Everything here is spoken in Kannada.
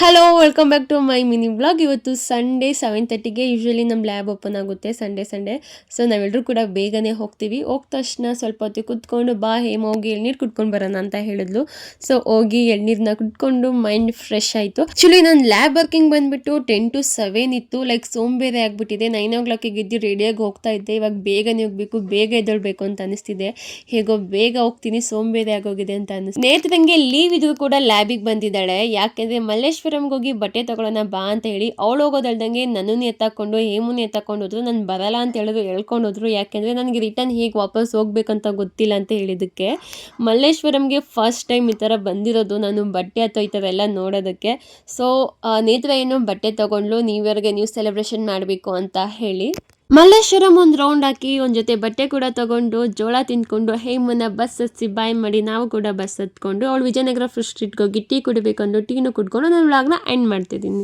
Hello welcome back to my mini blog. ಇವತ್ತು ಸಂಡೇ 7:30ಗೆ ಯೂಶ್ವಲಿ ನಮ್ಮ ಲ್ಯಾಬ್ ಓಪನ್ ಆಗುತ್ತೆ ಸಂಡೇ. ಸೊ ನಾವೆಲ್ಲರೂ ಕೂಡ ಬೇಗನೆ ಹೋಗ್ತೀವಿ. ಹೋದ ತಕ್ಷಣ ಸ್ವಲ್ಪ ಹೊತ್ತು ಕುತ್ಕೊಂಡು ಬಾ ಹೇಮ ಹೋಗಿ ಎಳ್ನೀರು ಕುಟ್ಕೊಂಡು ಬರೋಣ ಅಂತ ಹೇಳಿದ್ಲು. ಸೊ ಹೋಗಿ ಎಳ್ನೀರನ್ನ ಕುಟ್ಕೊಂಡು ಮೈಂಡ್ ಫ್ರೆಶ್ ಆಯಿತು. ಆ್ಯಕ್ಚುಲಿ ನನ್ನ ಲ್ಯಾಬ್ ವರ್ಕಿಂಗ್ ಬಂದುಬಿಟ್ಟು 10 to 7 ಇತ್ತು. ಲೈಕ್ ಸೋಂಬೇರಿ ಆಗಿಬಿಟ್ಟಿದೆ. 9 o'clock ಗೆದ್ದು ರೆಡಿಯಾಗಿ ಹೋಗ್ತಾ ಇದ್ದೆ. ಇವಾಗ ಬೇಗನೆ ಹೋಗಬೇಕು, ಬೇಗ ಎದ್ದೇಳಬೇಕು ಅಂತ ಅನಿಸ್ತಿದೆ. ಹೇಗೋ ಬೇಗ ಹೋಗ್ತೀನಿ, ಸೋಂಬೇರಿ ಆಗೋಗಿದೆ ಅಂತ ಅನಿಸ್ತು. ಸ್ನೇಹಿತರಂಗೆ ಲೀವ್ ಇದ್ರು ಕೂಡ ಲ್ಯಾಬಿಗೆ ಬಂದಿದ್ದಾಳೆ. ಯಾಕೆಂದರೆ ಮಲ್ಲೇಶ್ವರಂಗೆ ಹೋಗಿ ಬಟ್ಟೆ ತಗೊಳ್ಳೋಣ ಬಾ ಅಂತ ಹೇಳಿ ಅವಳು ಹೋಗೋದಲ್ದಂಗೆ ನನ್ನನ್ನು ಎತ್ತಾಕೊಂಡು ಹೇಮುನ ಎತ್ತಾಕೊಂಡು ಹೋದ್ರು. ನಾನು ಬರಲ್ಲ ಅಂತ ಹೇಳಿದ್ರು, ಹೇಳ್ಕೊಂಡು ಹೋದ್ರು. ಯಾಕೆಂದರೆ ನನಗೆ ರಿಟರ್ನ್ ಹೇಗೆ ವಾಪಸ್ ಹೋಗ್ಬೇಕಂತ ಗೊತ್ತಿಲ್ಲ ಅಂತ ಹೇಳಿದ್ದಕ್ಕೆ. ಮಲ್ಲೇಶ್ವರಂಗೆ ಫಸ್ಟ್ ಟೈಮ್ ಈ ಥರ ಬಂದಿರೋದು ನಾನು ಬಟ್ಟೆ ಅಥವಾ ಈ ಥರ ಎಲ್ಲ ನೋಡೋದಕ್ಕೆ. ಸೊ ನೇತ್ರ ಏನು ಬಟ್ಟೆ ತೊಗೊಂಡ್ಲು, ನ್ಯೂ ಇಯರ್ಗೆ ನ್ಯೂ ಸೆಲೆಬ್ರೇಷನ್ ಮಾಡಬೇಕು ಅಂತ ಹೇಳಿ. ಮಲ್ಲೇಶ್ವರಂ ಒಂದು ರೌಂಡ್ ಹಾಕಿ ಒಂದು ಜೊತೆ ಬಟ್ಟೆ ಕೂಡ ತಗೊಂಡು ಜೋಳ ತಿಂದ್ಕೊಂಡು ಹೇಮನ್ನ ಬಸ್ ಹತ್ಸಿ ಬಾಯ್ ಮಾಡಿ ನಾವು ಕೂಡ ಬಸ್ ಹತ್ಕೊಂಡು ಅವಳು ವಿಜಯನಗರ ಫುಡ್ ಸ್ಟ್ರೀಟ್ಗೆ ಹೋಗಿ ಟೀ ಕುಡಿಬೇಕಂದು ಟೀನು ಕುಡ್ಕೊಂಡು ನಾನು ವ್ಲಾಗ್ನ ಎಂಡ್ ಮಾಡ್ತಿದ್ದೀನಿ.